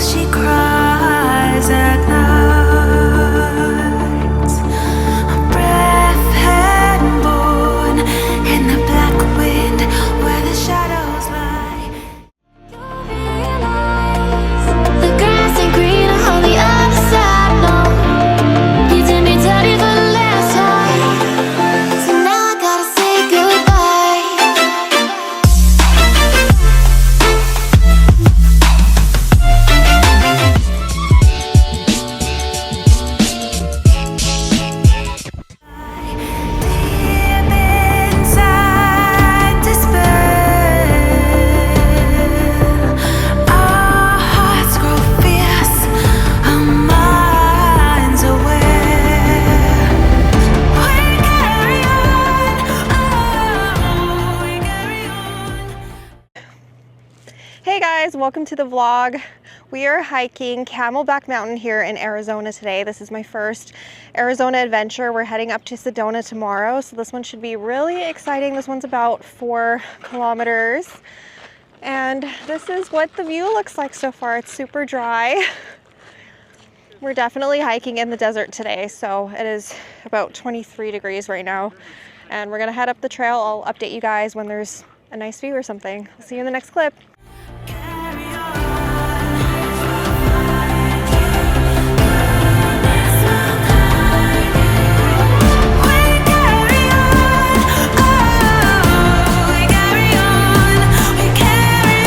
she cries at night. A breath had born in the black wind where the shadows lie. You'll realize the grass ain't greener on the other side, no. You did me dirty for the last time, so now I gotta say goodbye. Deep inside despair, our hearts grow fierce, our minds aware. We carry on, oh, we carry on. Hey guys, welcome to the vlog. We are hiking Camelback Mountain here in Arizona today. This is my first Arizona adventure. We're heading up to Sedona tomorrow, so this one should be really exciting. This one's about 4 kilometers. And this is what the view looks like so far. It's super dry. We're definitely hiking in the desert today, so it is about 23 degrees right now. And we're gonna head up the trail. I'll update you guys when there's a nice view or something. I'll see you in the next clip. Carry on. We carry on, oh, we carry on, we carry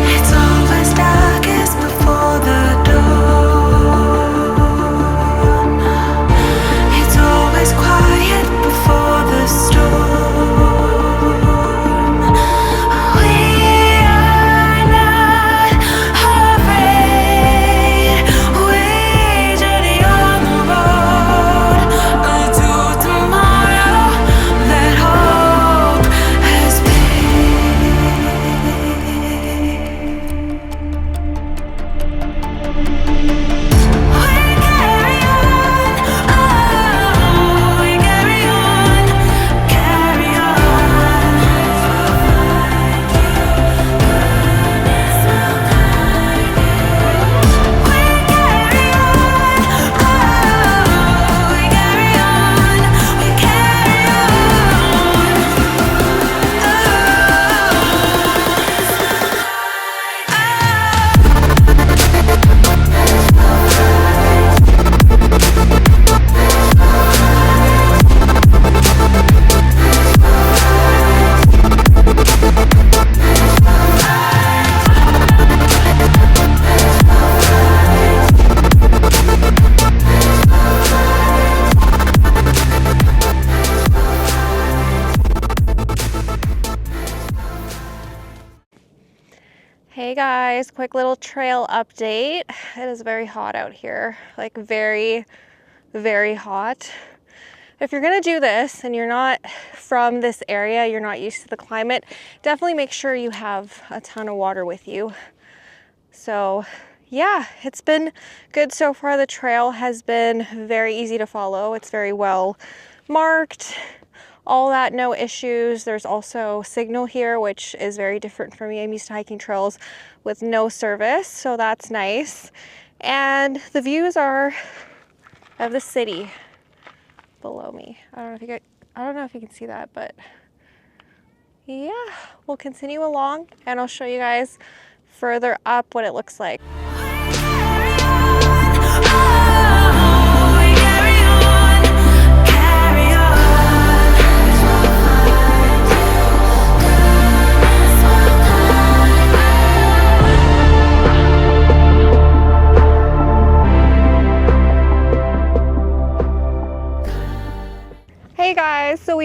It's always darkest before the dawn. It's always quiet before the storm. We are not afraid. We journey on the road to tomorrow that hope has Hey guys, quick little trail update. It is very hot out here, like very, very hot. If you're gonna do this and you're not from this area, you're not used to the climate, definitely make sure you have a ton of water with you. So yeah, it's been good so far. The trail has been very easy to follow. It's very well marked. All that, no issues. There's also signal here, which is very different for me. I'm used to hiking trails with no service, so that's nice. And the views are of the city below me. I don't know if you can see that, but yeah, we'll continue along and I'll show you guys further up what it looks like.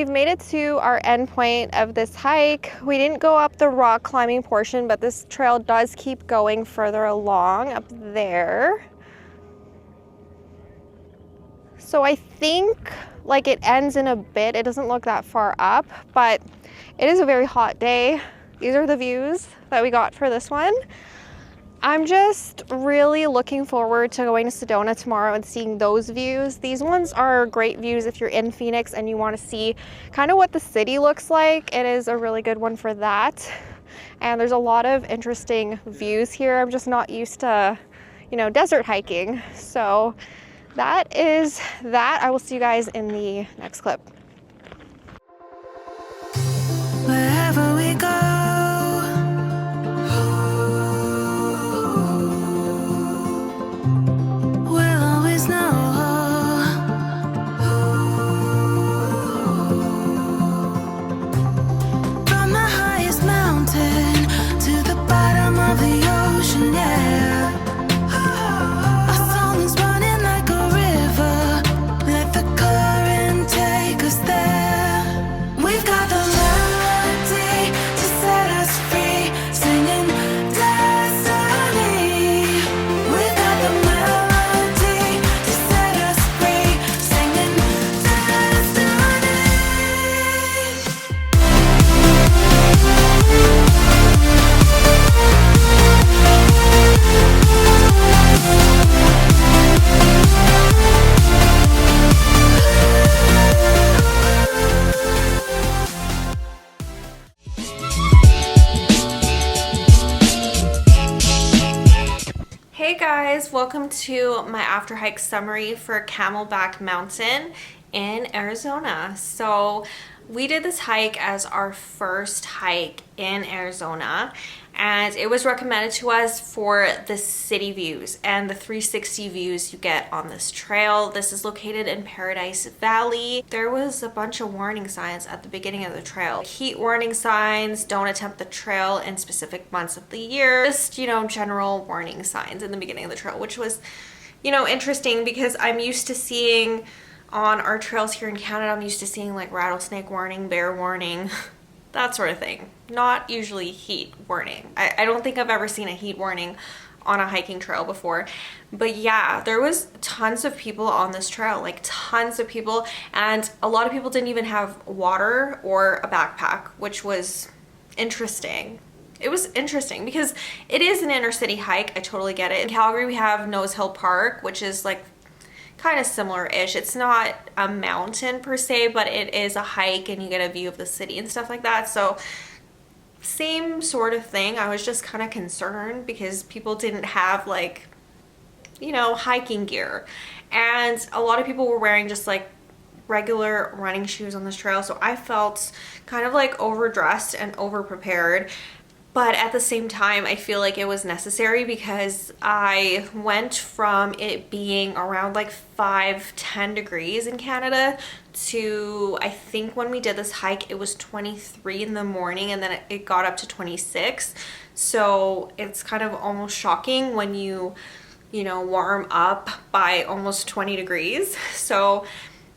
we've made it to our end point of this hike. We didn't go up the rock climbing portion, but this trail does keep going further along up there. So I think like it ends in a bit. It doesn't look that far up, but it is a very hot day. These are the views that we got for this one. I'm just really looking forward to going to Sedona tomorrow and seeing those views. These ones are great views if you're in Phoenix and you want to see kind of what the city looks like. It is a really good one for that. And there's a lot of interesting views here. I'm just not used to, you know, desert hiking. So that is that. I will see you guys in the next clip. Wherever we go, we'll always know. From the highest mountain to the bottom of the ocean, yeah. Our song is running like a river. Let the current take us there. We've got the melody to set us free, singing destiny. We've got the melody to set us free, singing destiny. Hey guys, welcome to my after hike summary for Camelback Mountain in Arizona. So we did this hike as our first hike in Arizona, and it was recommended to us for the city views and the 360 views you get on this trail. This is located in Paradise Valley. There was a bunch of warning signs at the beginning of the trail. Heat warning signs, don't attempt the trail in specific months of the year. Just, you know, general warning signs in the beginning of the trail, which was, you know, interesting because I'm used to seeing on our trails here in Canada, I'm used to seeing like rattlesnake warning, bear warning, that sort of thing. Not usually heat warning. I don't think I've ever seen a heat warning on a hiking trail before. But yeah, there was tons of people on this trail, like tons of people. And a lot of people didn't even have water or a backpack, which was interesting. It was interesting because it is an inner city hike. I totally get it. In Calgary, we have Nose Hill Park, which is like kind of similar-ish. It's not a mountain per se, but it is a hike and you get a view of the city and stuff like that. So same sort of thing. I was just kind of concerned because people didn't have like, you know, hiking gear. And a lot of people were wearing just like regular running shoes on this trail. So I felt kind of like overdressed and over-prepared. But at the same time, I feel like it was necessary because I went from it being around like 5-10 degrees in Canada to, I think when we did this hike, it was 23 in the morning and then it got up to 26. So it's kind of almost shocking when you know, warm up by almost 20 degrees. So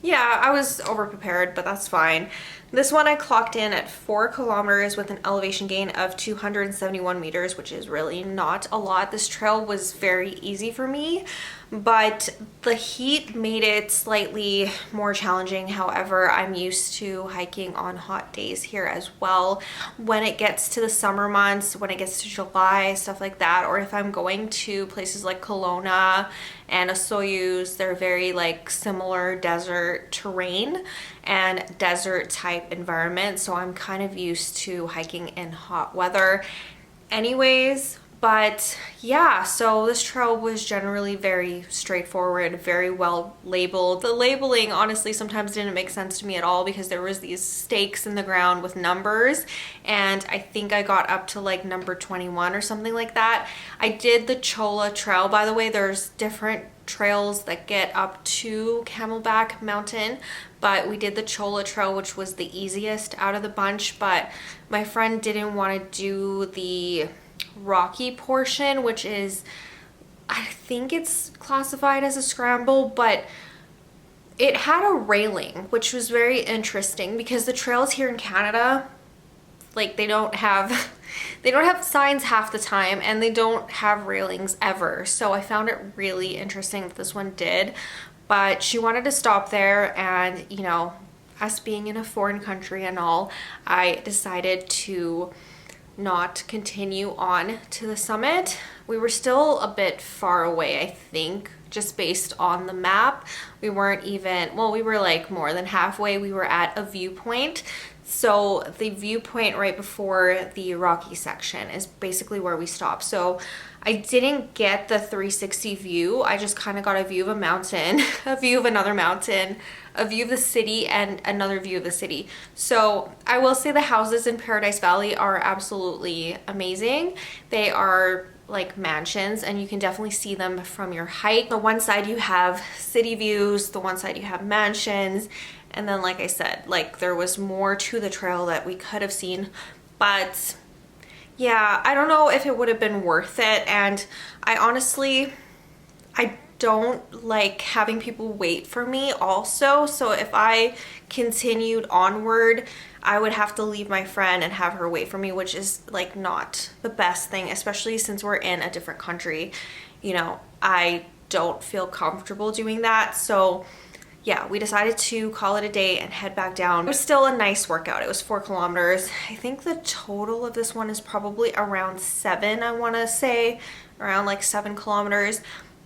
yeah, I was over-prepared, but that's fine. This one I clocked in at 4 kilometers with an elevation gain of 271 meters, which is really not a lot. This trail was very easy for me, but the heat made it slightly more challenging. However, I'm used to hiking on hot days here as well. When it gets to the summer months, when it gets to July, stuff like that, or if I'm going to places like Kelowna and Osoyoos, they're very like similar desert terrain and desert type environment, so I'm kind of used to hiking in hot weather anyways. But yeah, so this trail was generally very straightforward, very well labeled. The labeling honestly sometimes didn't make sense to me at all because there was these stakes in the ground with numbers, and I think I got up to like number 21 or something like that. I did the Cholla Trail, by the way. There's different trails that get up to Camelback Mountain, but we did the Cholla Trail, which was the easiest out of the bunch, but my friend didn't want to do the rocky portion, which is, I think it's classified as a scramble, but it had a railing, which was very interesting because the trails here in Canada, like they don't have signs half the time, and they don't have railings ever. So I found it really interesting that this one did. But she wanted to stop there, and you know, us being in a foreign country and all, I decided to not continue on to the summit. We were still a bit far away, I think, just based on the map. We weren't even, well, we were like more than halfway. We were at a viewpoint. So the viewpoint right before the rocky section is basically where we stopped. So I didn't get the 360 view. I just kind of got a view of a mountain, a view of another mountain, a view of the city, and another view of the city. So I will say the houses in Paradise Valley are absolutely amazing. They are like mansions, and you can definitely see them from your hike. The one side you have city views, the one side you have mansions, and then like I said, like there was more to the trail that we could have seen. But yeah, I don't know if it would have been worth it. And I honestly, I don't like having people wait for me also. So if I continued onward, I would have to leave my friend and have her wait for me, which is like not the best thing, especially since we're in a different country. You know, I don't feel comfortable doing that. So yeah, we decided to call it a day and head back down. It was still a nice workout. It was 4 kilometers. I think the total of this one is probably around 7, I want to say, around like 7 kilometers.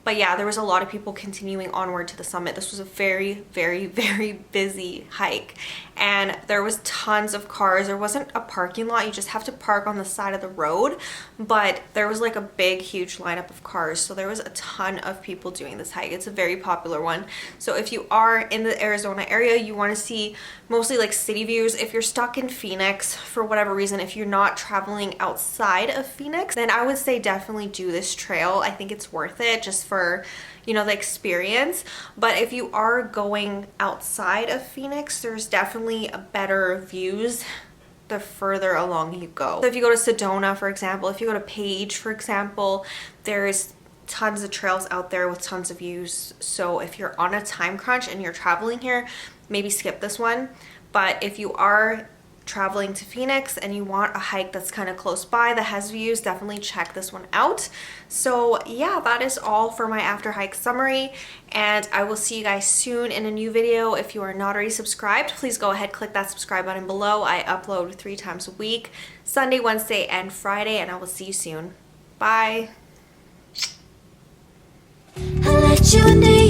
But yeah, there was a lot of people continuing onward to the summit. This was a very, very, very busy hike, and there was tons of cars. There wasn't a parking lot. You just have to park on the side of the road, but there was like a big, huge lineup of cars. So there was a ton of people doing this hike. It's a very popular one. So if you are in the Arizona area, you want to see mostly like city views. If you're stuck in Phoenix for whatever reason, if you're not traveling outside of Phoenix, then I would say definitely do this trail. I think it's worth it just for, you know, the experience. But if you are going outside of Phoenix, there's definitely a better views the further along you go. So if you go to Sedona, for example, if you go to Page, for example, there's tons of trails out there with tons of views. So if you're on a time crunch and you're traveling here, maybe skip this one. But if you are traveling to Phoenix and you want a hike that's kind of close by that has views, definitely check this one out. So yeah, that is all for my after hike summary, and I will see you guys soon in a new video. If you are not already subscribed, please go ahead, click that subscribe button below. I upload 3 times a week, Sunday, Wednesday, and Friday, and I will see you soon. Bye. I let you into